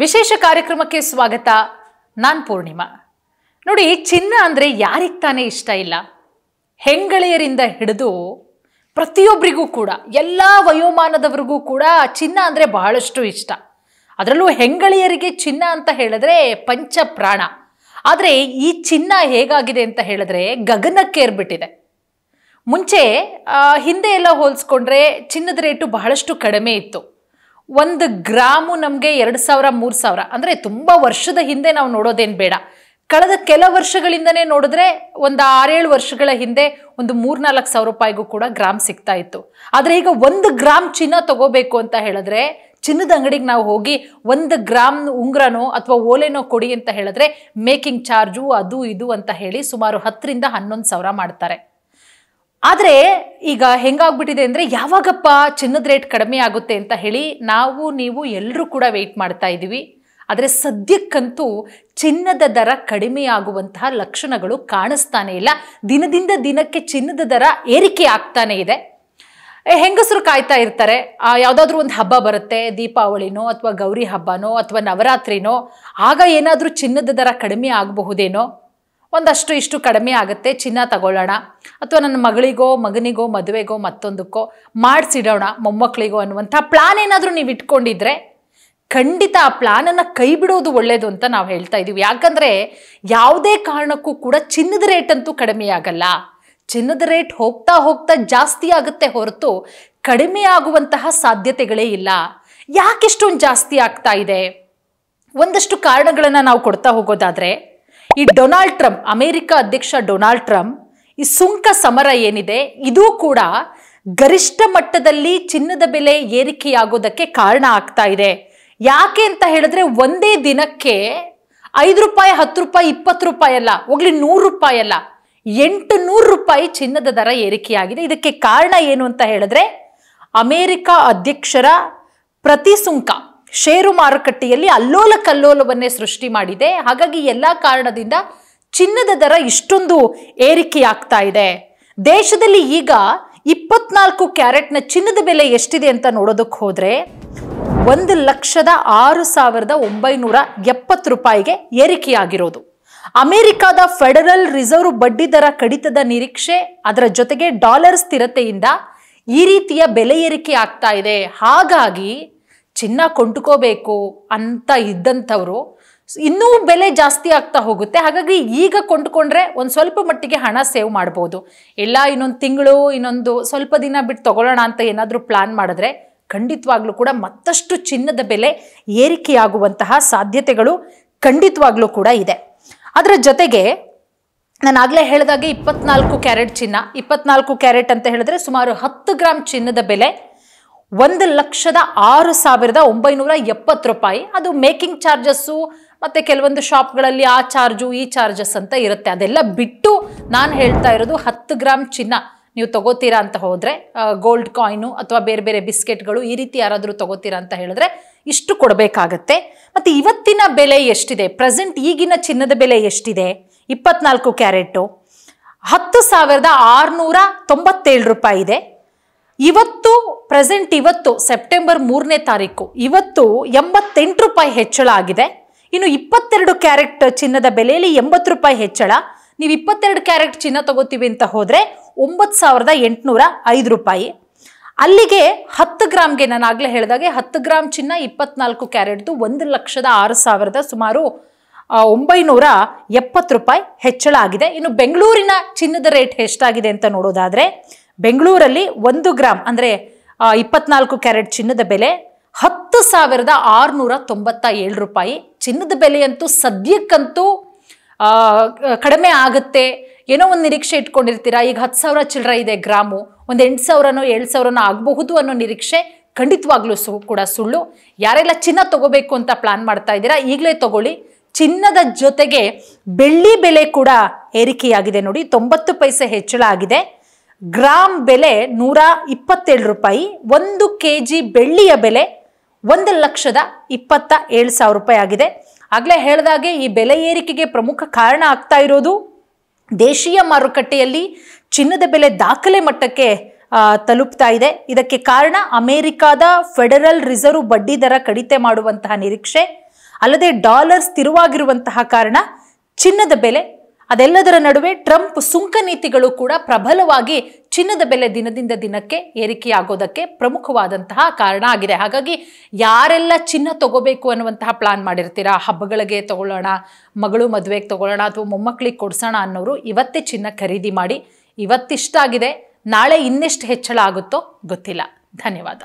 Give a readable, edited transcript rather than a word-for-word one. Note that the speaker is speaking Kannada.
ವಿಶೇಷ ಕಾರ್ಯಕ್ರಮಕ್ಕೆ ಸ್ವಾಗತ. ನಾನು ಪೂರ್ಣಿಮಾ. ನೋಡಿ, ಚಿನ್ನ ಅಂದರೆ ಯಾರಿಗೆ ತಾನೇ ಇಷ್ಟ ಇಲ್ಲ? ಹೆಂಗಳೆಯರಿಂದ ಹಿಡಿದು ಪ್ರತಿಯೊಬ್ಬರಿಗೂ ಕೂಡ, ಎಲ್ಲ ವಯೋಮಾನದವರಿಗೂ ಕೂಡ ಚಿನ್ನ ಅಂದರೆ ಬಹಳಷ್ಟು ಇಷ್ಟ. ಅದರಲ್ಲೂ ಹೆಂಗಳೆಯರಿಗೆ ಚಿನ್ನ ಅಂತ ಹೇಳಿದ್ರೆ ಪಂಚ ಪ್ರಾಣ. ಆದರೆ ಈ ಚಿನ್ನ ಹೇಗಾಗಿದೆ ಅಂತ ಹೇಳಿದ್ರೆ ಗಗನಕ್ಕೇರ್ಬಿಟ್ಟಿದೆ. ಮುಂಚೆ ಹಿಂದೆ ಎಲ್ಲ ಹೋಲಿಸ್ಕೊಂಡ್ರೆ ಚಿನ್ನದ ರೇಟು ಬಹಳಷ್ಟು ಕಡಿಮೆ ಇತ್ತು. 1 ಗ್ರಾಮು ನಮಗೆ 2000 3000, ಅಂದರೆ ತುಂಬ ವರ್ಷದ ಹಿಂದೆ ನಾವು ನೋಡೋದೇನು ಬೇಡ. ಕಳೆದ ಕೆಲ ವರ್ಷಗಳಿಂದನೇ ನೋಡಿದ್ರೆ ಒಂದು 6-7 ವರ್ಷಗಳ ಹಿಂದೆ ಒಂದು 3-4 ಸಾವಿರ ರೂಪಾಯಿಗೂ ಕೂಡ ಗ್ರಾಮ್ ಸಿಗ್ತಾ ಇತ್ತು. ಆದರೆ ಈಗ 1 ಗ್ರಾಮ್ ಚಿನ್ನ ತಗೋಬೇಕು ಅಂತ ಹೇಳಿದ್ರೆ ಚಿನ್ನದ ಅಂಗಡಿಗೆ ನಾವು ಹೋಗಿ 1 ಗ್ರಾಮ್ ಉಂಗ್ರನೋ ಅಥವಾ ಓಲೆನೋ ಕೊಡಿ ಅಂತ ಹೇಳಿದ್ರೆ ಮೇಕಿಂಗ್ ಚಾರ್ಜು ಅದು ಇದು ಅಂತ ಹೇಳಿ ಸುಮಾರು 10ರಿಂದ 11 ಸಾವಿರ ಮಾಡ್ತಾರೆ. ಆದರೆ ಈಗ ಹೆಂಗಾಗ್ಬಿಟ್ಟಿದೆ ಅಂದರೆ ಯಾವಾಗಪ್ಪ ಚಿನ್ನದ ರೇಟ್ ಕಡಿಮೆ ಆಗುತ್ತೆ ಅಂತ ಹೇಳಿ ನಾವು ನೀವು ಎಲ್ಲರೂ ಕೂಡ ವೆಯ್ಟ್ ಮಾಡ್ತಾ ಇದ್ದೀವಿ. ಆದರೆ ಸದ್ಯಕ್ಕಂತೂ ಚಿನ್ನದ ದರ ಕಡಿಮೆ ಆಗುವಂತಹ ಲಕ್ಷಣಗಳು ಕಾಣಿಸ್ತಾನೆ ಇಲ್ಲ. ದಿನದಿಂದ ದಿನಕ್ಕೆ ಚಿನ್ನದ ದರ ಏರಿಕೆ ಆಗ್ತಾನೆ ಇದೆ. ಹೆಂಗಸರು ಕಾಯ್ತಾ ಇರ್ತಾರೆ, ಯಾವುದಾದ್ರೂ ಒಂದು ಹಬ್ಬ ಬರುತ್ತೆ, ದೀಪಾವಳಿನೋ ಅಥವಾ ಗೌರಿ ಹಬ್ಬನೋ ಅಥವಾ ನವರಾತ್ರಿನೋ, ಆಗ ಏನಾದರೂ ಚಿನ್ನದ ದರ ಕಡಿಮೆ ಆಗಬಹುದೇನೋ, ಒಂದಷ್ಟು ಇಷ್ಟು ಕಡಿಮೆ ಆಗುತ್ತೆ, ಚಿನ್ನ ತಗೊಳ್ಳೋಣ, ಅಥವಾ ನನ್ನ ಮಗಳಿಗೋ ಮಗನಿಗೋ ಮದುವೆಗೋ ಮತ್ತೊಂದಕ್ಕೋ ಮಾಡಿಸಿಡೋಣ, ಮೊಮ್ಮಕ್ಕಳಿಗೋ ಅನ್ನುವಂಥ ಪ್ಲಾನ್ ಏನಾದರೂ ನೀವು ಇಟ್ಕೊಂಡಿದ್ರೆ ಖಂಡಿತ ಆ ಪ್ಲಾನನ್ನು ಕೈ ಬಿಡೋದು ಒಳ್ಳೆಯದು ಅಂತ ನಾವು ಹೇಳ್ತಾ ಇದ್ದೀವಿ. ಯಾಕಂದರೆ ಯಾವುದೇ ಕಾರಣಕ್ಕೂ ಕೂಡ ಚಿನ್ನದ ರೇಟ್ ಅಂತೂ ಕಡಿಮೆ ಆಗಲ್ಲ. ಚಿನ್ನದ ರೇಟ್ ಹೋಗ್ತಾ ಹೋಗ್ತಾ ಜಾಸ್ತಿ ಆಗುತ್ತೆ ಹೊರತು ಕಡಿಮೆ ಆಗುವಂತಹ ಸಾಧ್ಯತೆಗಳೇ ಇಲ್ಲ. ಯಾಕೆಷ್ಟೊಂದು ಜಾಸ್ತಿ ಆಗ್ತಾ ಇದೆ? ಒಂದಷ್ಟು ಕಾರಣಗಳನ್ನು ನಾವು ಕೊಡ್ತಾ ಹೋಗೋದಾದರೆ, ಈ ಡೊನಾಲ್ಡ್ ಟ್ರಂಪ್, ಅಮೆರಿಕ ಅಧ್ಯಕ್ಷ ಡೊನಾಲ್ಡ್ ಟ್ರಂಪ್, ಈ ಸುಂಕ ಸಮರ ಏನಿದೆ ಇದು ಕೂಡ ಗರಿಷ್ಠ ಮಟ್ಟದಲ್ಲಿ ಚಿನ್ನದ ಬೆಲೆ ಏರಿಕೆಯಾಗೋದಕ್ಕೆ ಕಾರಣ ಆಗ್ತಾ ಇದೆ. ಯಾಕೆ ಅಂತ ಹೇಳಿದ್ರೆ ಒಂದೇ ದಿನಕ್ಕೆ 5 ರೂಪಾಯಿ 10 ರೂಪಾಯಿ 20 ರೂಪಾಯಿ ಅಲ್ಲ, ಹೋಗ್ಲಿ 100 ರೂಪಾಯಿ ಅಲ್ಲ, 800 ರೂಪಾಯಿ ಚಿನ್ನದ ದರ ಏರಿಕೆಯಾಗಿದೆ. ಇದಕ್ಕೆ ಕಾರಣ ಏನು ಅಂತ ಹೇಳಿದ್ರೆ ಅಮೆರಿಕ ಅಧ್ಯಕ್ಷರ ಪ್ರತಿ ಸುಂಕ ಷೇರು ಮಾರುಕಟ್ಟೆಯಲ್ಲಿ ಅಲ್ಲೋಲ ಕಲ್ಲೋಲವನ್ನೇ ಸೃಷ್ಟಿ ಮಾಡಿದೆ. ಹಾಗಾಗಿ ಎಲ್ಲ ಕಾರಣದಿಂದ ಚಿನ್ನದ ದರ ಇಷ್ಟೊಂದು ಏರಿಕೆಯಾಗ್ತಾ ಇದೆ. ದೇಶದಲ್ಲಿ ಈಗ 24 ಕ್ಯಾರೆಟ್ನ ಚಿನ್ನದ ಬೆಲೆ ಎಷ್ಟಿದೆ ಅಂತ ನೋಡೋದಕ್ಕೆ ಹೋದ್ರೆ 1,06,970 ರೂಪಾಯಿಗೆ ಏರಿಕೆಯಾಗಿರೋದು. ಅಮೆರಿಕದ ಫೆಡರಲ್ ರಿಸರ್ವ್ ಬಡ್ಡಿ ದರ ಕಡಿತದ ನಿರೀಕ್ಷೆ, ಅದರ ಜೊತೆಗೆ ಡಾಲರ್ ಸ್ಥಿರತೆಯಿಂದ ಈ ರೀತಿಯ ಬೆಲೆ ಏರಿಕೆ ಆಗ್ತಾ ಇದೆ. ಹಾಗಾಗಿ ಚಿನ್ನ ಕೊಂಡ್ಕೋಬೇಕು ಅಂತ ಇದ್ದಂಥವ್ರು ಇನ್ನೂ ಬೆಲೆ ಜಾಸ್ತಿ ಆಗ್ತಾ ಹೋಗುತ್ತೆ. ಹಾಗಾಗಿ ಈಗ ಕೊಂಡ್ಕೊಂಡ್ರೆ ಒಂದು ಸ್ವಲ್ಪ ಮಟ್ಟಿಗೆ ಹಣ ಸೇವ್ ಮಾಡ್ಬೋದು. ಇಲ್ಲ ಇನ್ನೊಂದು ತಿಂಗಳು, ಇನ್ನೊಂದು ಸ್ವಲ್ಪ ದಿನ ಬಿಟ್ಟು ತಗೊಳ್ಳೋಣ ಅಂತ ಏನಾದರೂ ಪ್ಲಾನ್ ಮಾಡಿದ್ರೆ ಖಂಡಿತವಾಗ್ಲೂ ಕೂಡ ಮತ್ತಷ್ಟು ಚಿನ್ನದ ಬೆಲೆ ಏರಿಕೆಯಾಗುವಂತಹ ಸಾಧ್ಯತೆಗಳು ಖಂಡಿತವಾಗ್ಲೂ ಕೂಡ ಇದೆ. ಅದರ ಜೊತೆಗೆ ನಾನು ಆಗಲೇ ಹೇಳಿದಾಗೆ 24 ಕ್ಯಾರೆಟ್ ಚಿನ್ನ, 24 ಕ್ಯಾರೆಟ್ ಅಂತ ಹೇಳಿದ್ರೆ ಸುಮಾರು 10 ಗ್ರಾಮ್ ಚಿನ್ನದ ಬೆಲೆ 1,06,970 ರೂಪಾಯಿ. ಅದು ಮೇಕಿಂಗ್ ಚಾರ್ಜಸ್ಸು ಮತ್ತು ಕೆಲವೊಂದು ಶಾಪ್ಗಳಲ್ಲಿ ಆ ಚಾರ್ಜು ಈ ಚಾರ್ಜಸ್ ಅಂತ ಇರುತ್ತೆ. ಅದೆಲ್ಲ ಬಿಟ್ಟು ನಾನು ಹೇಳ್ತಾ ಇರೋದು 10 ಗ್ರಾಮ್ ಚಿನ್ನ ನೀವು ತಗೋತೀರಾ ಅಂತ ಹೋದರೆ, ಗೋಲ್ಡ್ ಕಾಯಿನು ಅಥವಾ ಬೇರೆ ಬೇರೆ ಬಿಸ್ಕೆಟ್ಗಳು ಈ ರೀತಿ ಯಾರಾದರೂ ತಗೋತೀರಾ ಅಂತ ಹೇಳಿದ್ರೆ ಇಷ್ಟು ಕೊಡಬೇಕಾಗತ್ತೆ. ಮತ್ತು ಇವತ್ತಿನ ಬೆಲೆ ಎಷ್ಟಿದೆ, ಪ್ರೆಸೆಂಟ್ ಈಗಿನ ಚಿನ್ನದ ಬೆಲೆ ಎಷ್ಟಿದೆ? 24 ಕ್ಯಾರೆಟು 10,697 ರೂಪಾಯಿ ಇದೆ. ಇವತ್ತು ಪ್ರೆಸೆಂಟ್ ಇವತ್ತು ಸೆಪ್ಟೆಂಬರ್ 3ನೇ ತಾರೀಕು, ಇವತ್ತು 88 ರೂಪಾಯಿ ಹೆಚ್ಚಳ ಆಗಿದೆ. ಇನ್ನು 22 ಕ್ಯಾರೆಟ್ ಚಿನ್ನದ ಬೆಲೆಯಲ್ಲಿ 80 ರೂಪಾಯಿ ಹೆಚ್ಚಳ. ನೀವು 22 ಕ್ಯಾರೆಟ್ ಚಿನ್ನ ತಗೋತೀವಿ ಅಂತ ಹೋದರೆ 9,805 ರೂಪಾಯಿ. ಅಲ್ಲಿಗೆ 10 ಗ್ರಾಮ್ಗೆ ನಾನು ಆಗಲೇ ಹೇಳಿದಾಗೆ 10 ಗ್ರಾಮ್ ಚಿನ್ನ 24 ಕ್ಯಾರೆಟ್ದು 1,06,000 ಸುಮಾರು 970 ರೂಪಾಯಿ ಹೆಚ್ಚಳ ಆಗಿದೆ. ಇನ್ನು ಬೆಂಗಳೂರಿನ ಚಿನ್ನದ ರೇಟ್ ಎಷ್ಟಾಗಿದೆ ಅಂತ ನೋಡೋದಾದರೆ, ಬೆಂಗಳೂರಲ್ಲಿ 1 ಗ್ರಾಮ್ ಅಂದರೆ 24 ಕ್ಯಾರೆಟ್ ಚಿನ್ನದ ಬೆಲೆ 10,697 ರೂಪಾಯಿ. ಚಿನ್ನದ ಬೆಲೆಯಂತೂ ಸದ್ಯಕ್ಕಂತೂ ಕಡಿಮೆ ಆಗುತ್ತೆ ಏನೋ ಒಂದು ನಿರೀಕ್ಷೆ ಇಟ್ಕೊಂಡಿರ್ತೀರಾ. ಈಗ 10,000 ಚಿಲ್ಲರೆ ಇದೆ ಗ್ರಾಮು, ಒಂದು 8,000ನೋ 7,000ನೋ ಆಗಬಹುದು ಅನ್ನೋ ನಿರೀಕ್ಷೆ ಖಂಡಿತವಾಗ್ಲೂ ಕೂಡ ಸುಳ್ಳು. ಯಾರೆಲ್ಲ ಚಿನ್ನ ತಗೋಬೇಕು ಅಂತ ಪ್ಲಾನ್ ಮಾಡ್ತಾ ಇದ್ದೀರಾ ಈಗಲೇ ತಗೊಳ್ಳಿ. ಚಿನ್ನದ ಜೊತೆಗೆ ಬೆಳ್ಳಿ ಬೆಲೆ ಕೂಡ ಏರಿಕೆಯಾಗಿದೆ ನೋಡಿ, 90 ಪೈಸೆ ಹೆಚ್ಚಳ ಆಗಿದೆ. ಗ್ರಾಮ್ ಬೆಲೆ 127 ರೂಪಾಯಿ. 1 kg ಬೆಳ್ಳಿಯ ಬೆಲೆ 1,27,000 ರೂಪಾಯಿ ಆಗಿದೆ. ಆಗಲೇ ಹೇಳಿದಾಗೆ ಈ ಬೆಲೆ ಏರಿಕೆಗೆ ಪ್ರಮುಖ ಕಾರಣ ಆಗ್ತಾ ಇರೋದು ದೇಶೀಯ ಮಾರುಕಟ್ಟೆಯಲ್ಲಿ ಚಿನ್ನದ ಬೆಲೆ ದಾಖಲೆ ಮಟ್ಟಕ್ಕೆ ತಲುಪ್ತಾ ಇದೆ. ಇದಕ್ಕೆ ಕಾರಣ ಅಮೆರಿಕದ ಫೆಡರಲ್ ರಿಸರ್ವ್ ಬಡ್ಡಿ ದರ ಕಡಿತ ಮಾಡುವಂತಹ ನಿರೀಕ್ಷೆ, ಅಲ್ಲದೆ ಡಾಲರ್ ಸ್ಥಿರವಾಗಿರುವಂತಹ ಕಾರಣ ಚಿನ್ನದ ಬೆಲೆ, ಅದೆಲ್ಲದರ ನಡುವೆ ಟ್ರಂಪ್ ಸುಂಕ ನೀತಿಗಳು ಕೂಡ ಪ್ರಬಲವಾಗಿ ಚಿನ್ನದ ಬೆಲೆ ದಿನದಿಂದ ದಿನಕ್ಕೆ ಏರಿಕೆಯಾಗೋದಕ್ಕೆ ಪ್ರಮುಖವಾದಂತಹ ಕಾರಣ ಆಗಿದೆ. ಹಾಗಾಗಿ ಯಾರೆಲ್ಲ ಚಿನ್ನ ತಗೋಬೇಕು ಅನ್ನುವಂತಹ ಪ್ಲಾನ್ ಮಾಡಿರ್ತೀರಾ, ಹಬ್ಬಗಳಿಗೆ ತಗೊಳ್ಳೋಣ, ಮಗಳು ಮದುವೆಗೆ ತಗೊಳ್ಳೋಣ ಅಥವಾ ಮೊಮ್ಮಕ್ಕಳಿಗೆ ಕೊಡ್ಸೋಣ ಅನ್ನೋರು ಇವತ್ತೇ ಚಿನ್ನ ಖರೀದಿ ಮಾಡಿ. ಇವತ್ತಿಷ್ಟ ಆಗಿದೆ, ನಾಳೆ ಇನ್ನೆಷ್ಟು ಹೆಚ್ಚಳ ಆಗುತ್ತೋ ಗೊತ್ತಿಲ್ಲ. ಧನ್ಯವಾದ.